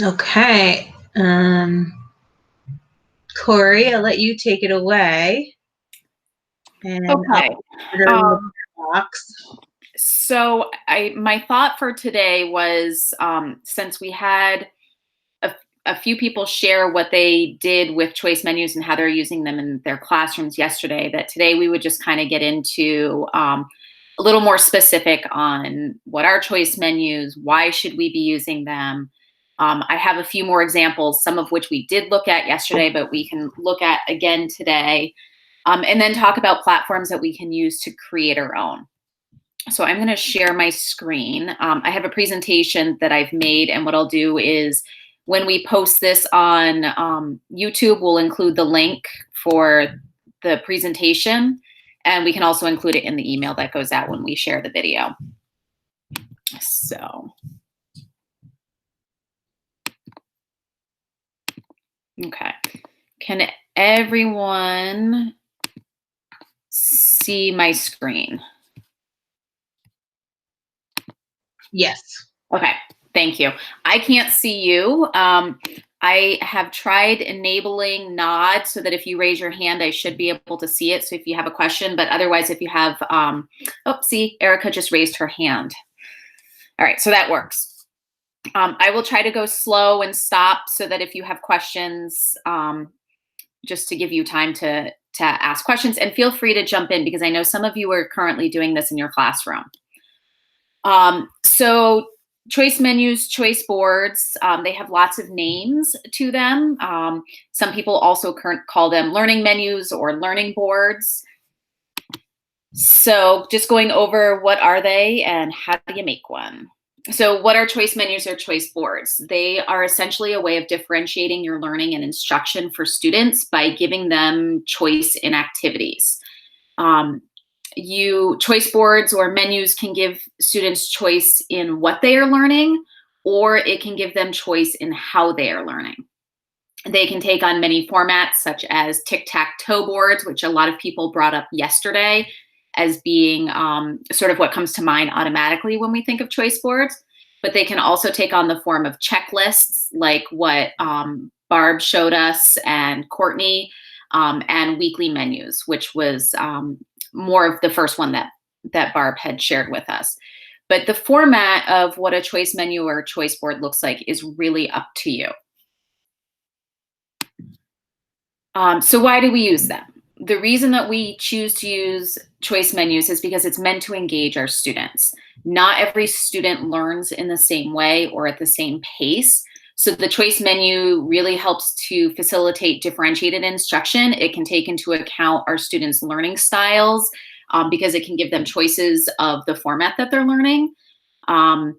Okay. Corey, I'll let you take it away. And Okay. box. So my thought for today was, since we had a few people share what they did with choice menus and how they're using them in their classrooms yesterday, that today we would just kind of get into a little more specific on what are choice menus, why should we be using them. I have a few more examples, some of which we did look at yesterday, but we can look at again today, and then talk about platforms that we can use to create our own. So I'm going to share my screen. I have a presentation that I've made, and what I'll do is when we post this on YouTube, we'll include the link for the presentation, and we can also include it in the email that goes out when we share the video. So, okay. Can everyone see my screen? Yes. Okay, thank you. I can't see you. I have tried enabling nod so that if you raise your hand, I should be able to see it. So if you have a question, but otherwise, if you have, oh, see, Erica just raised her hand. All right, so that works. I will try to go slow and stop so that if you have questions, just to give you time to ask questions, and feel free to jump in because I know some of you are currently doing this in your classroom. So choice menus, choice boards, they have lots of names to them. Some people also call them learning menus or learning boards. So just going over what are they and how do you make one? So what are choice menus or choice boards? They are essentially a way of differentiating your learning and instruction for students by giving them choice in activities. Choice boards or menus can give students choice in what they are learning, or it can give them choice in how they are learning. They can take on many formats, such as tic-tac-toe boards, which a lot of people brought up yesterday as being sort of what comes to mind automatically when we think of choice boards. But they can also take on the form of checklists, like what Barb showed us and Courtney, and weekly menus, which was more of the first one that Barb had shared with us. But the format of what a choice menu or a choice board looks like is really up to you. So why do we use them? The reason that we choose to use choice menus is because it's meant to engage our students. Not every student learns in the same way or at the same pace. So the choice menu really helps to facilitate differentiated instruction. It can take into account our students' learning styles because it can give them choices of the format that they're learning. And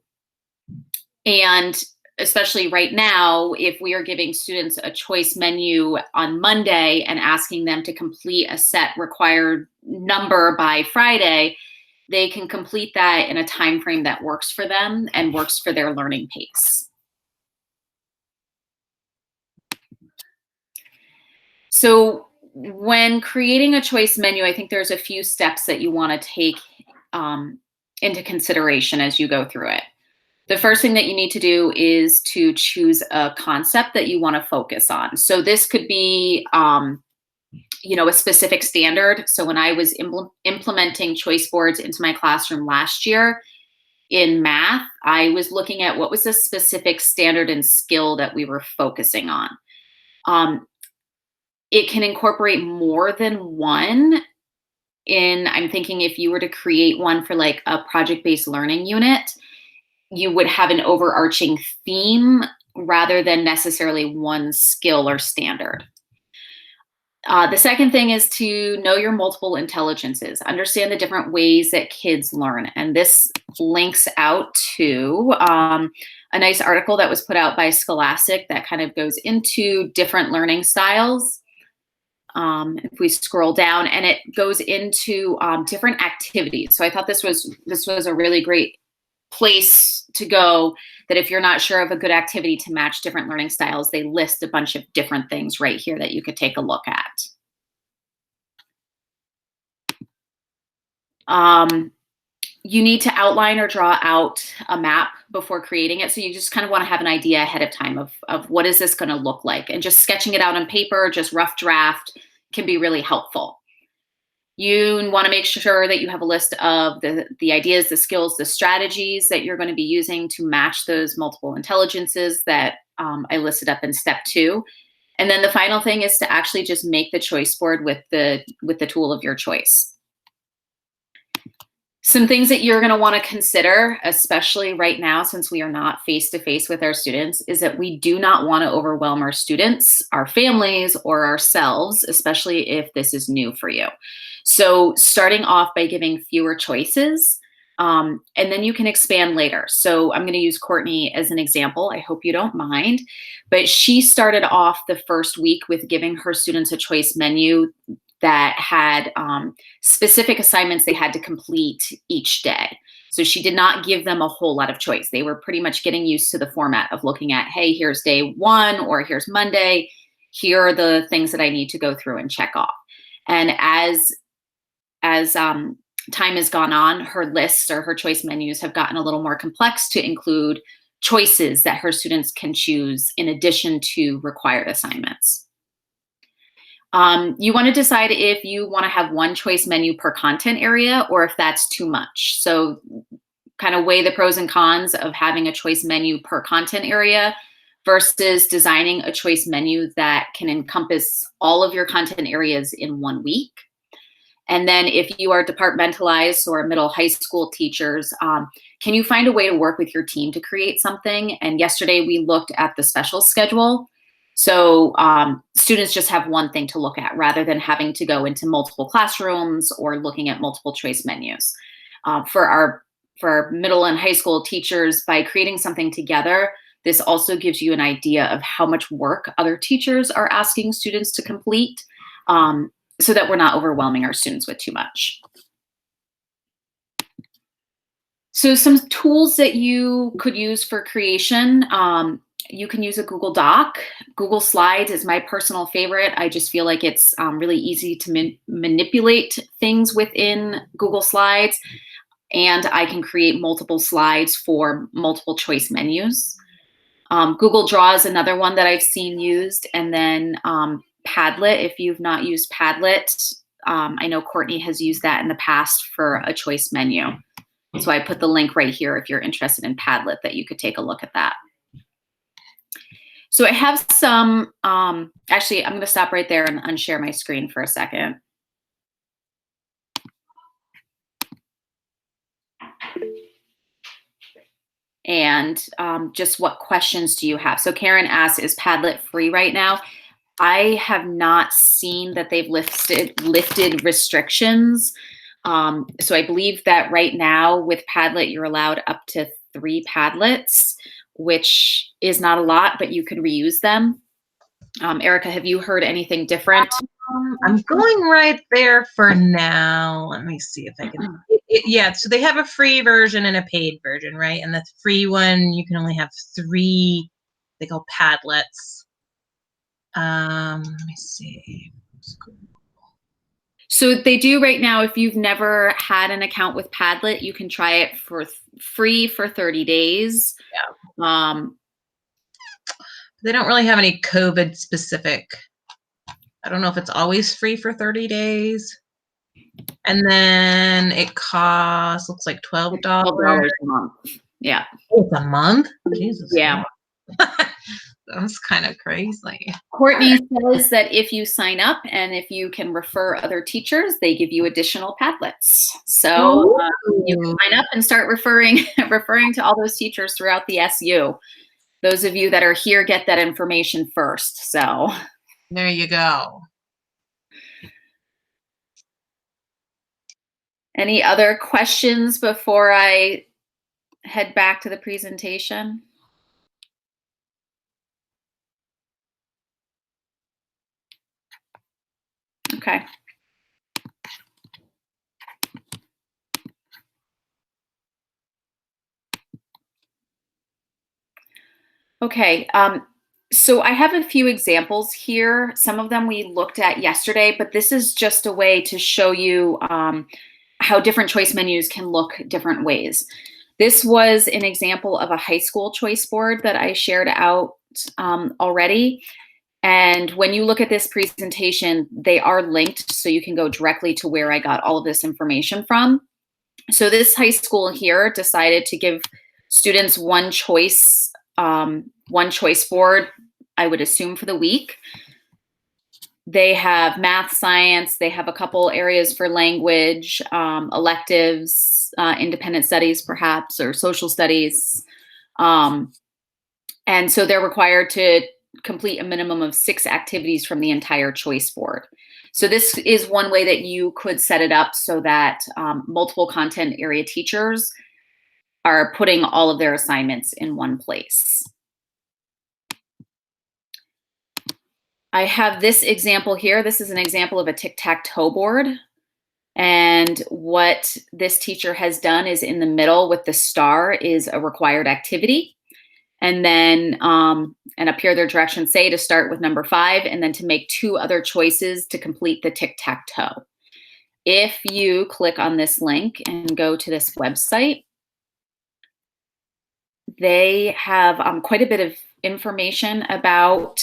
especially right now, if we are giving students a choice menu on Monday and asking them to complete a set required number by Friday, they can complete that in a time frame that works for them and works for their learning pace. So when creating a choice menu, I think there's a few steps that you want to take into consideration as you go through it. The first thing that you need to do is to choose a concept that you want to focus on. So this could be, a specific standard. So when I was implementing choice boards into my classroom last year in math, I was looking at what was the specific standard and skill that we were focusing on. It can incorporate more than one. I'm thinking if you were to create one for like a project-based learning unit, you would have an overarching theme rather than necessarily one skill or standard. The second thing is to know your multiple intelligences, understand the different ways that kids learn. And this links out to a nice article that was put out by Scholastic that kind of goes into different learning styles. If we scroll down, and it goes into different activities. So I thought this was a really great place to go, that if you're not sure of a good activity to match different learning styles, they list a bunch of different things right here that you could take a look at. you need to outline or draw out a map before creating it. So you just kind of want to have an idea ahead of time of what is this going to look like, and just sketching it out on paper, just rough draft, can be really helpful. You want to make sure that you have a list of the ideas, the skills, the strategies that you're going to be using to match those multiple intelligences that I listed up in step 2. And then the final thing is to actually just make the choice board with the tool of your choice. Some things that you're going to want to consider, especially right now, since we are not face-to-face with our students, is that we do not want to overwhelm our students, our families, or ourselves, especially if this is new for you. So starting off by giving fewer choices, and then you can expand later. So I'm going to use Courtney as an example. I hope you don't mind. But she started off the first week with giving her students a choice menu that had specific assignments they had to complete each day. So she did not give them a whole lot of choice. They were pretty much getting used to the format of looking at, hey, here's day 1, or here's Monday. Here are the things that I need to go through and check off. And as time has gone on, her lists or her choice menus have gotten a little more complex to include choices that her students can choose in addition to required assignments. You want to decide if you want to have one choice menu per content area or if that's too much. So kind of weigh the pros and cons of having a choice menu per content area versus designing a choice menu that can encompass all of your content areas in 1 week. And then if you are departmentalized or middle high school teachers, can you find a way to work with your team to create something? And yesterday we looked at the special schedule. So students just have one thing to look at rather than having to go into multiple classrooms or looking at multiple choice menus. For our middle and high school teachers, by creating something together, this also gives you an idea of how much work other teachers are asking students to complete, so that we're not overwhelming our students with too much. So some tools that you could use for creation, you can use a Google Doc. Google Slides is my personal favorite. I just feel like it's really easy to manipulate things within Google Slides, and I can create multiple slides for multiple choice menus. Google Draw is another one that I've seen used, and then Padlet, if you've not used Padlet, I know Courtney has used that in the past for a choice menu. So I put the link right here if you're interested in Padlet, that you could take a look at that. So I have some, actually, I'm going to stop right there and unshare my screen for a second. And just what questions do you have? So Karen asks, is Padlet free right now? I have not seen that they've lifted restrictions. So I believe that right now with Padlet, you're allowed up to 3 Padlets, which is not a lot, but you could reuse them. Erica, have you heard anything different? I'm going right there for now. Let me see if I can. Yeah, so they have a free version and a paid version, right? And the free one, you can only have 3, they call Padlets. Let me see. So they do right now, if you've never had an account with Padlet, you can try it for free for 30 days. Yeah. They don't really have any COVID specific. I don't know if it's always free for 30 days. And then it costs, looks like $12 a month. Yeah. Oh, it's a month? Jesus. Yeah. That's kind of crazy. Courtney says that if you sign up and if you can refer other teachers, they give you additional Padlets. So you can sign up and start referring to all those teachers throughout the SU. Those of you that are here get that information first. So there you go. Any other questions before I head back to the presentation? Okay. Okay, so I have a few examples here. Some of them we looked at yesterday, but this is just a way to show you how different choice menus can look different ways. This was an example of a high school choice board that I shared out already. And when you look at this presentation, they are linked, so you can go directly to where I got all of this information from. So this high school here decided to give students one choice board, I would assume, for the week. They have math, science, they have a couple areas for language, electives, independent studies perhaps, or social studies. And so they're required to complete a minimum of 6 activities from the entire choice board. So this is one way that you could set it up so that multiple content area teachers are putting all of their assignments in one place. I have this example here. This is an example of a tic-tac-toe board. And what this teacher has done is in the middle with the star is a required activity. And then, and up here, their directions say to start with number 5 and then to make 2 other choices to complete the tic-tac-toe. If you click on this link and go to this website, they have quite a bit of information about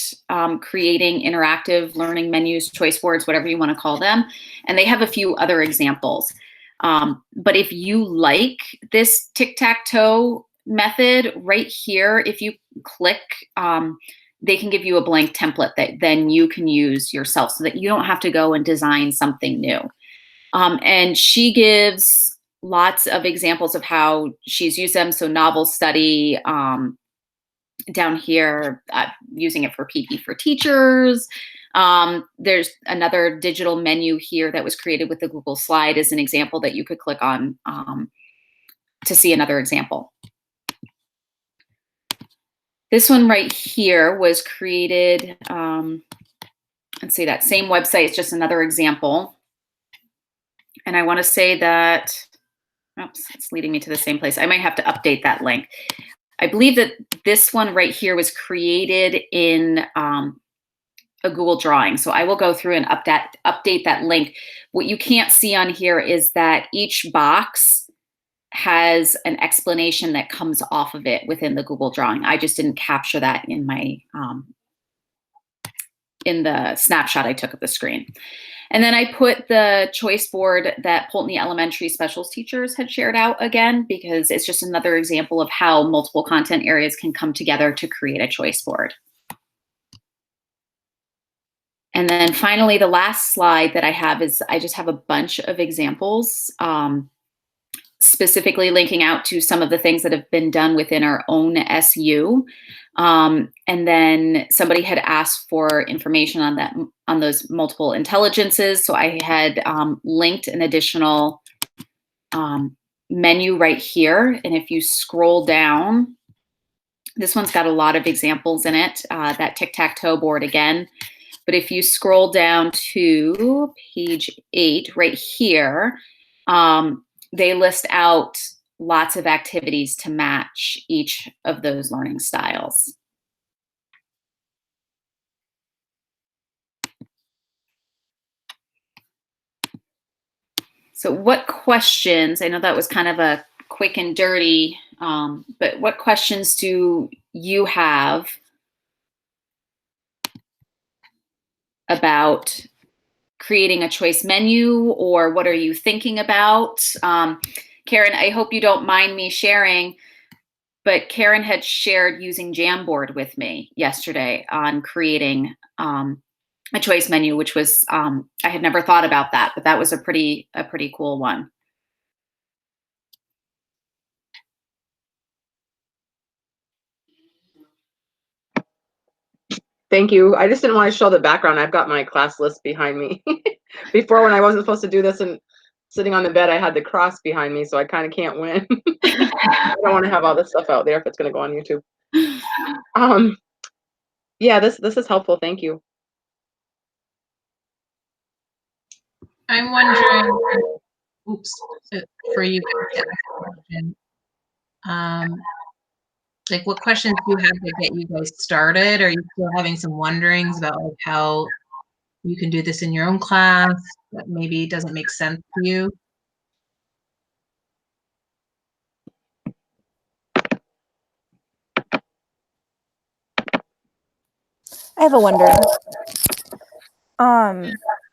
creating interactive learning menus, choice boards, whatever you want to call them. And they have a few other examples. But if you like this tic-tac-toe method right here, if you click, they can give you a blank template that then you can use yourself so that you don't have to go and design something new. And she gives lots of examples of how she's used them. So novel study, down here, using it for PD for teachers. There's another digital menu here that was created with the Google slide as an example that you could click on to see another example. This one right here was created, let's see, that same website is just another example. And I want to say that, oops, it's leading me to the same place. I might have to update that link. I believe that this one right here was created in a Google drawing. So I will go through and update that link. What you can't see on here is that each box has an explanation that comes off of it within the Google drawing. I just didn't capture that in my in the snapshot I took of the screen. And then I put the choice board that Poultney Elementary specials teachers had shared out again, because it's just another example of how multiple content areas can come together to create a choice board. And then finally, the last slide that I have is I just have a bunch of examples, specifically linking out to some of the things that have been done within our own SU. And then somebody had asked for information on that, on those multiple intelligences. So I had linked an additional menu right here. And if you scroll down, this one's got a lot of examples in it, that tic-tac-toe board again. But if you scroll down to page 8 right here, they list out lots of activities to match each of those learning styles. So what questions, I know that was kind of a quick and dirty, but what questions do you have about creating a choice menu, or what are you thinking about? Karen, I hope you don't mind me sharing, but Karen had shared using Jamboard with me yesterday on creating a choice menu, which was, I had never thought about that, but that was a pretty cool one. Thank you. I just didn't want to show the background. I've got my class list behind me. Before, when I wasn't supposed to do this and sitting on the bed, I had the cross behind me, so I kind of can't win. I don't want to have all this stuff out there if it's going to go on YouTube. Yeah, this is helpful. Thank you. I'm wondering, oops, for you, like what questions do you have to get you guys started? Are you still having some wonderings about like how you can do this in your own class that maybe doesn't make sense to you? have a wondering.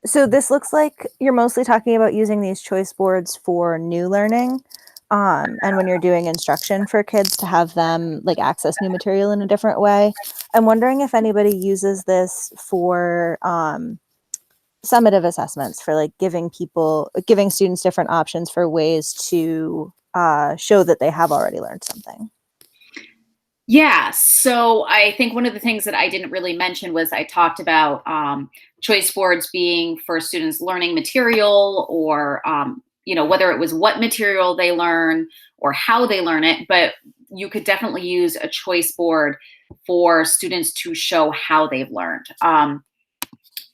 So this looks like you're mostly talking about using these choice boards for new learning. And when you're doing instruction for kids to have them like access new material in a different way. I'm wondering if anybody uses this for summative assessments, for like giving students different options for ways to show that they have already learned something. Yeah, so I think one of the things that I didn't really mention was I talked about choice boards being for students learning material, or whether it was what material they learn or how they learn it, but you could definitely use a choice board for students to show how they've learned.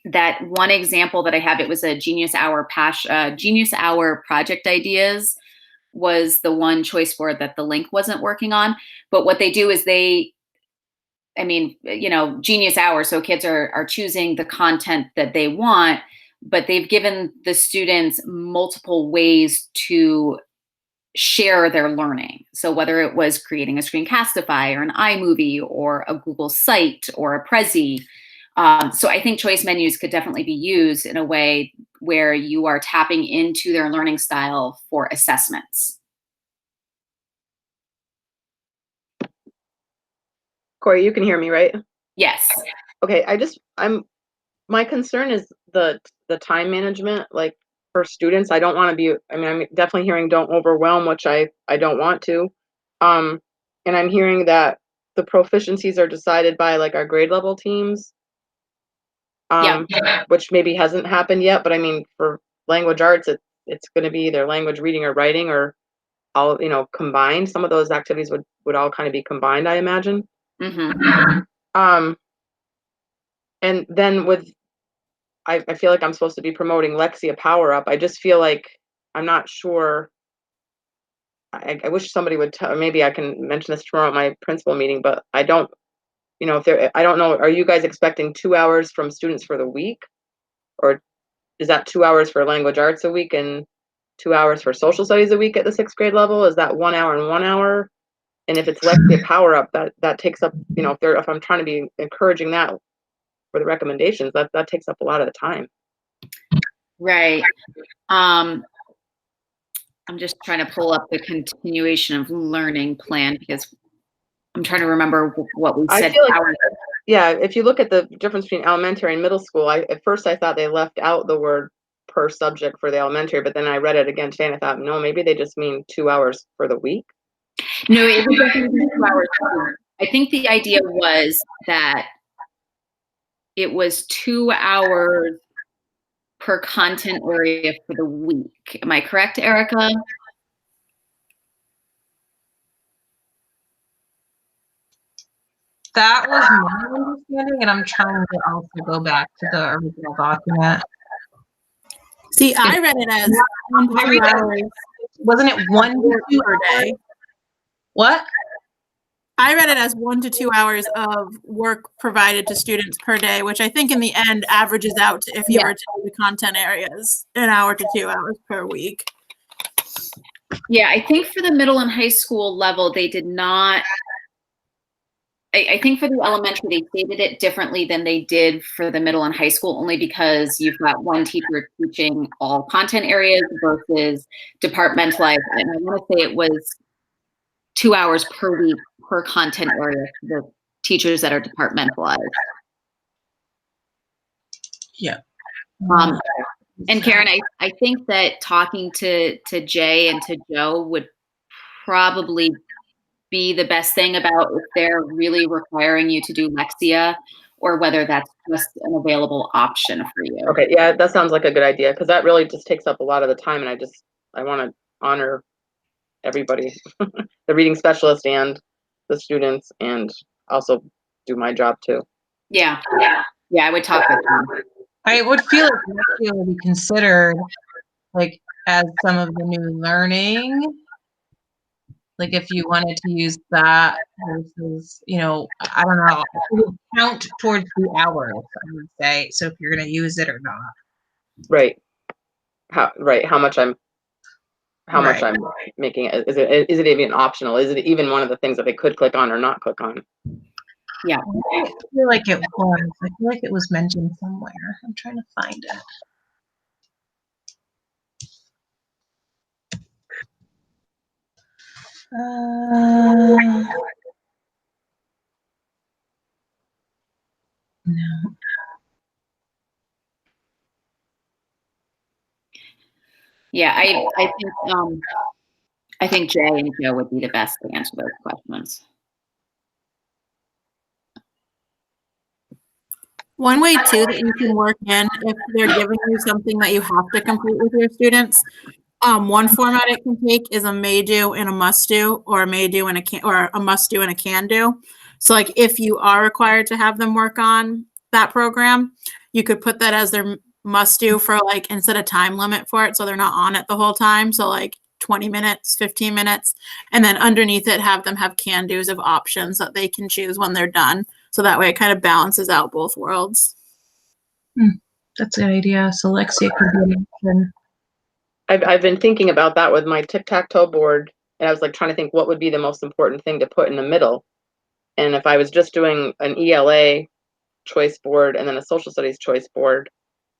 That one example that I have, it was a Genius Hour project ideas was the one choice board that the link wasn't working on. But what they do is Genius Hour, so kids are choosing the content that they want, but they've given the students multiple ways to share their learning. So whether it was creating a Screencastify or an iMovie or a Google Site or a Prezi. So I think choice menus could definitely be used in a way where you are tapping into their learning style for assessments. Corey, you can hear me, right? Yes. Okay, my concern is the time management, like for students. I don't want to be, I'm definitely hearing don't overwhelm, which I don't want to. And I'm hearing that the proficiencies are decided by like our grade level teams. Which maybe hasn't happened yet, but I mean, for language arts, it's going to be either language reading or writing, or all, combined. Some of those activities would all kind of be combined, I imagine. Mm-hmm. And then I feel like I'm supposed to be promoting Lexia Power Up. I just feel like I'm not sure. I wish somebody would tell. Maybe I can mention this tomorrow at my principal meeting, but I don't. I don't know. Are you guys expecting 2 hours from students for the week? Or is that 2 hours for language arts a week and 2 hours for social studies a week at the 6th grade level? Is that 1 hour and 1 hour? And if it's Lexia Power Up, that takes up, if I'm trying to be encouraging that for the recommendations, that takes up a lot of the time. Right. I'm just trying to pull up the continuation of learning plan because I'm trying to remember what we said. Yeah, if you look at the difference between elementary and middle school, at first I thought they left out the word per subject for the elementary, but then I read it again today and I thought, no, maybe they just mean 2 hours for the week. No, it was definitely 2 hours. I think the idea was that it was 2 hours per content area for the week. Am I correct, Erica? That was my understanding, and I'm trying to also go back to the original document. See, I read it as 1 to 2 hours. Wasn't it 1 to 2 per day? What? I read it as 1 to 2 hours of work provided to students per day, which I think in the end averages out to, if you were to do the content areas, 1 hour to 2 hours per week. Yeah, I think for the middle and high school level, they did not. I think for the elementary, they stated it differently than they did for the middle and high school, only because you've got one teacher teaching all content areas versus departmentalized. And I want to say it was 2 hours per week per content area for the teachers that are departmentalized. Yeah. And Karen, I think that talking to Jay and to Joe would probably be the best thing about if they're really requiring you to do Lexia, or whether that's just an available option for you. Okay, yeah, that sounds like a good idea, because that really just takes up a lot of the time, and I want to honor everybody, the reading specialist and the students, and also do my job too. Yeah, I would talk with them. I would feel like Lexia would be considered like as some of the new learning. Like if you wanted to use that versus, I don't know, it would count towards the hours, I would say. So if you're going to use it or not. Right. How much I'm making it. Is it even optional? Is it even one of the things that they could click on or not click on? Yeah. I feel like it was. I feel like it was mentioned somewhere. I'm trying to find it. No. Yeah, I think Jay and Joe would be the best to answer those questions. One way too that you can work in if they're giving you something that you have to complete with your students, one format it can take is a may do and a must do, or a may do and a can, or a must do and a can do. So like if you are required to have them work on that program, you could put that as their must do for like, instead of time limit for it, so they're not on it the whole time. So like 20 minutes, 15 minutes, and then underneath it have them have can do's of options that they can choose when they're done. So that way it kind of balances out both worlds. That's a good idea. So Lexia could be an option. I've been thinking about that with my tic-tac-toe board, and I was like trying to think what would be the most important thing to put in the middle. And if I was just doing an ELA choice board and then a social studies choice board,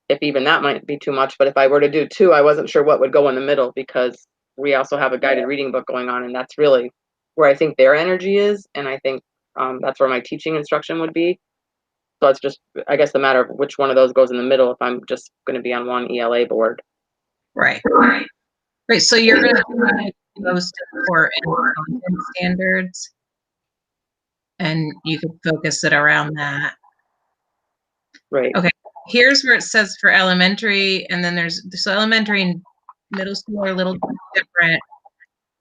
if even that might be too much, but if I were to do two, I wasn't sure what would go in the middle, because we also have a guided reading book going on, and that's really where I think their energy is, and I think that's where my teaching instruction would be. So it's just, I guess, the matter of which one of those goes in the middle if I'm just going to be on one ELA board. Right. So you're going to post for content standards, and you could focus it around that. Right. Okay. Here's where it says for elementary, and then so elementary and middle school are a little different.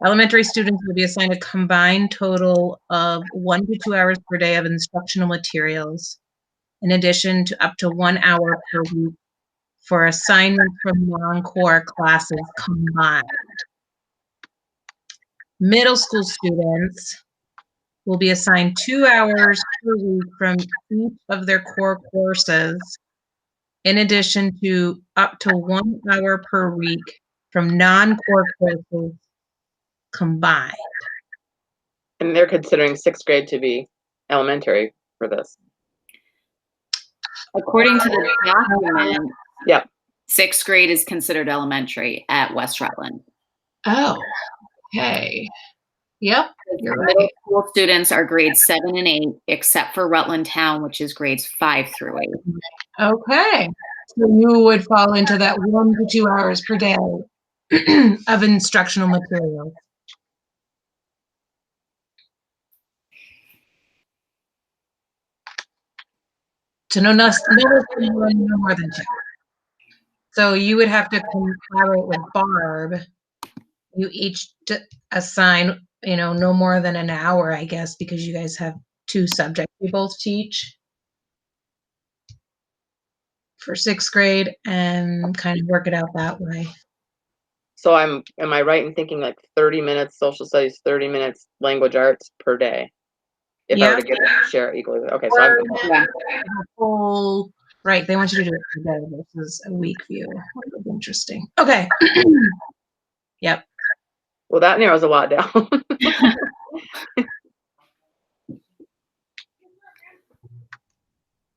Elementary students will be assigned a combined total of 1 to 2 hours per day of instructional materials, in addition to up to 1 hour per week for assignments from non-core classes combined. Middle school students will be assigned 2 hours per week from each of their core courses, in addition to up to 1 hour per week from non-core courses combined. And they're considering 6th grade to be elementary for this. According to the document, yeah, 6th grade is considered elementary at West Rutland. Oh, okay. Yep. You're Middle right. school students are grades 7 and 8, except for Rutland Town, which is grades 5 through 8. Okay. So you would fall into that 1 to 2 hours per day of instructional materials. So no more than 2. So you would have to collaborate with Barb. You each assign, no more than an hour, I guess, because you guys have 2 subjects you both teach for 6th grade, and kind of work it out that way. So am I right in thinking like 30 minutes social studies, 30 minutes language arts per day? If I were to share it equally. Okay, so I'm whole, right, they want you to do it per day versus a week view. That was interesting. Okay. Yep. Well, that narrows a lot down.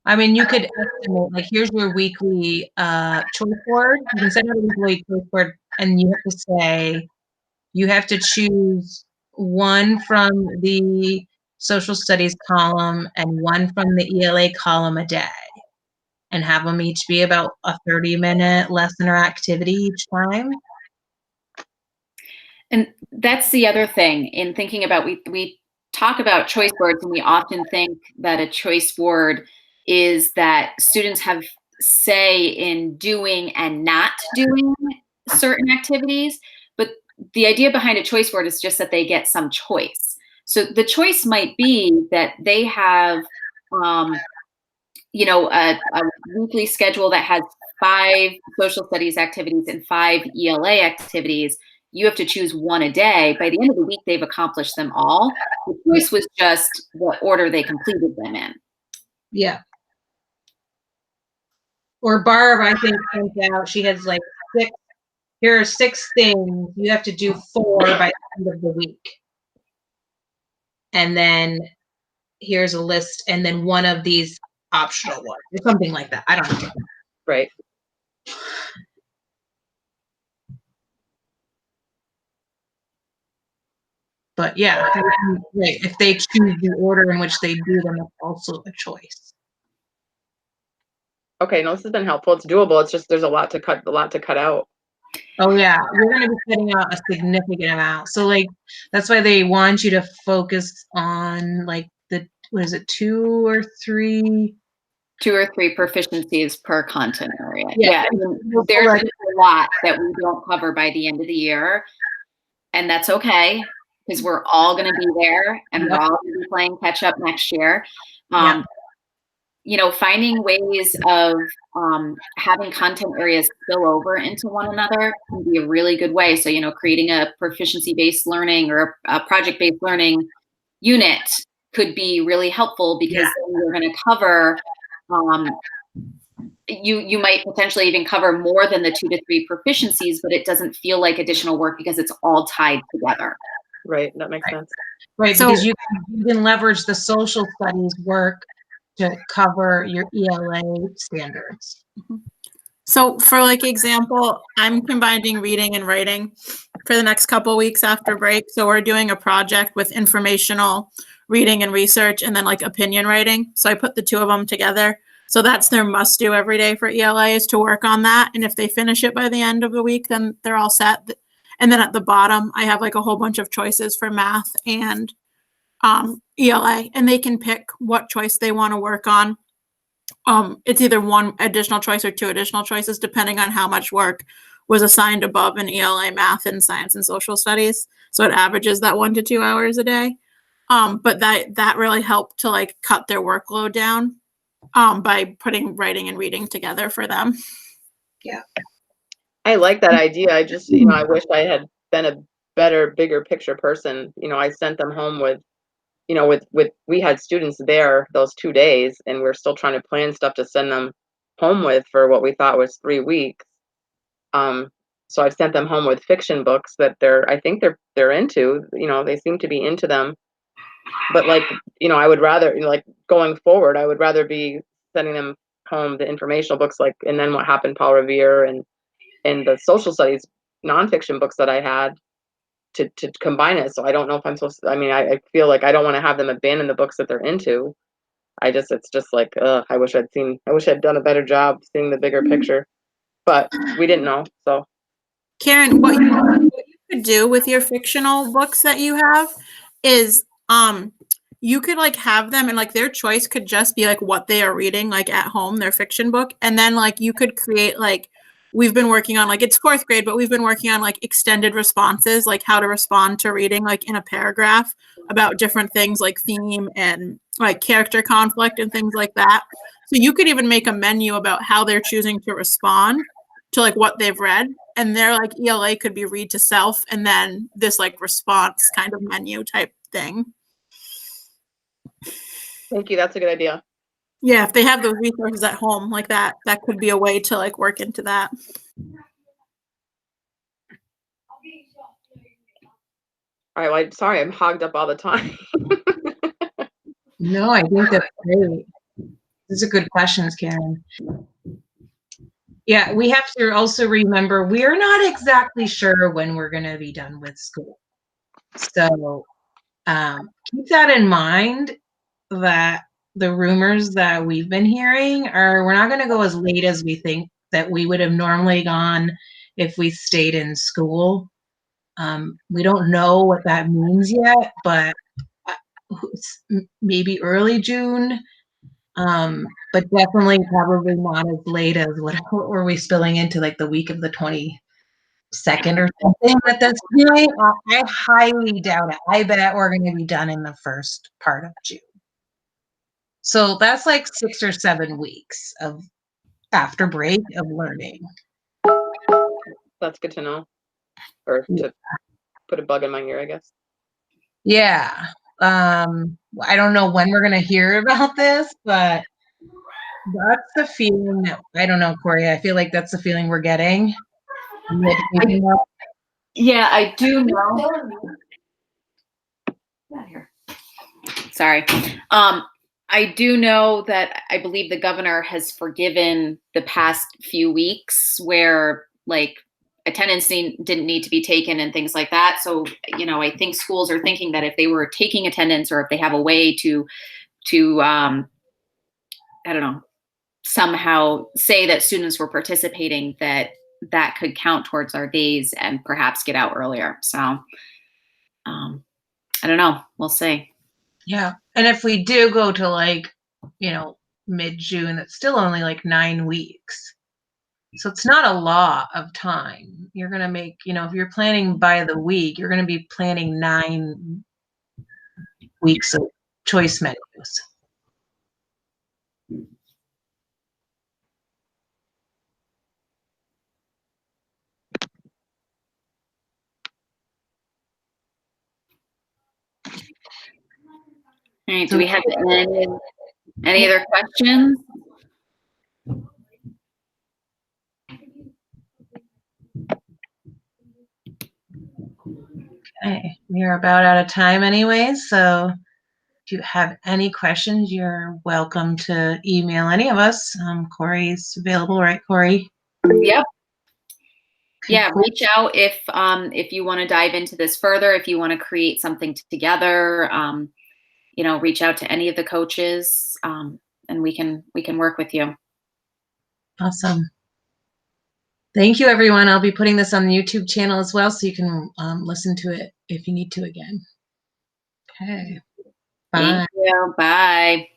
I mean, you could estimate, like, here's your weekly choice board. You can send out a weekly choice board, and you have to say, you have to choose 1 from the social studies column and 1 from the ELA column a day, and have them each be about a 30-minute lesson or activity each time. And that's the other thing in thinking about, we talk about choice boards, and we often think that a choice board is that students have say in doing and not doing certain activities. But the idea behind a choice board is just that they get some choice. So the choice might be that they have, a weekly schedule that has 5 social studies activities and 5 ELA activities. You have to choose 1 a day. By the end of the week, they've accomplished them all. The choice was just the order they completed them in. Yeah. Or Barb, I think, sent out, she has like 6, here are 6 things. You have to do 4 by the end of the week. And then here's a list, and then one of these optional ones, or something like that. I don't know. Right. But yeah, right. If they choose the order in which they do them, it's also a choice. Okay, no, this has been helpful. It's doable. It's just there's a lot to cut out. Oh yeah, you're going to be cutting out a significant amount. So like that's why they want you to focus on like what is it, 2 or 3? 2 or 3 proficiencies per content area. Yeah. I mean, there's a lot that we don't cover by the end of the year, and that's okay because we're all going to be there and we're all going to be playing catch up next year. You know, finding ways of having content areas spill over into one another can be a really good way. So, you know, creating a proficiency-based learning or a project-based learning unit could be really helpful because then you're going to cover, you might potentially even cover more than the 2 to 3 proficiencies, but it doesn't feel like additional work because it's all tied together. Right, that makes sense. Right, so, because you can leverage the social studies work to cover your ELA standards. So for like example, I'm combining reading and writing for the next couple weeks after break. So we're doing a project with informational reading and research and then like opinion writing. So I put the 2 of them together. So that's their must do every day for ELA is to work on that. And if they finish it by the end of the week, then they're all set. And then at the bottom, I have like a whole bunch of choices for math and ELA, and they can pick what choice they want to work on. It's either 1 additional choice or 2 additional choices, depending on how much work was assigned above in ELA, math, and science and social studies. So it averages that 1 to 2 hours a day. But that really helped to like cut their workload down by putting writing and reading together for them. Yeah. I like that idea. I just, you know, I wish I had been a better, bigger picture person. You know, I sent them home with, you know, we had students there those 2 days, and we're still trying to plan stuff to send them home with for what we thought was 3 weeks. So I've sent them home with fiction books that I think they're into. You know, they seem to be into them. But like, you know, I would rather, you know, like going forward, I would rather be sending them home the informational books, like And Then What Happened, Paul Revere, and the social studies nonfiction books that I had to combine it. So I don't know if I'm supposed to, I mean, I feel like I don't want to have them abandon the books that they're into. It's just like, I wish I'd done a better job seeing the bigger picture, but we didn't know. So Karen, what you could do with your fictional books that you have is, you could like have them and like their choice could just be like what they are reading, like at home, their fiction book. And then like you could create like, we've been working on like, it's 4th grade, but we've been working on like extended responses, like how to respond to reading, like in a paragraph about different things like theme and like character conflict and things like that. So you could even make a menu about how they're choosing to respond to like what they've read. And their like ELA could be read to self and then this like response kind of menu type thing. thank you. That's a good idea. Yeah, if they have those resources at home like that could be a way to like work into that. All right. Well, sorry, I'm hogged up all the time. No, I think that's great. These are good questions, Karen. Yeah, we have to also remember we're not exactly sure when we're going to be done with school. So keep that in mind, that the rumors that we've been hearing are we're not going to go as late as we think that we would have normally gone if we stayed in school. We don't know what that means yet, but maybe early June. But definitely probably not as late as what were we spilling into, like the week of the 22nd or something at this point. I highly doubt it. I bet we're going to be done in the first part of June. So that's like 6 or 7 weeks of after break of learning. That's good to know, or to put a bug in my ear, I guess. Yeah. I don't know when we're going to hear about this, but that's the feeling that, I don't know, Corey, I feel like that's the feeling we're getting. Yeah, I do know. Sorry. I do know that I believe the governor has forgiven the past few weeks where like attendance didn't need to be taken and things like that. So, you know, I think schools are thinking that if they were taking attendance or if they have a way to I don't know, somehow say that students were participating, that could count towards our days and perhaps get out earlier. So I don't know. We'll see. Yeah. And if we do go to like, you know, mid-June, it's still only like 9 weeks. So it's not a lot of time. You're going to make, you know, if you're planning by the week, you're going to be planning 9 weeks of choice menus. All right. Do we have any other questions? Okay. We're about out of time anyway. So if you have any questions, you're welcome to email any of us. Corey's available, right, Corey? Yep. Yeah, reach out if you want to dive into this further, if you want to create something together, you know, reach out to any of the coaches, and we can work with you. Awesome. Thank you, everyone. I'll be putting this on the YouTube channel as well, so you can listen to it if you need to again. Okay. Bye. Thank you. Bye.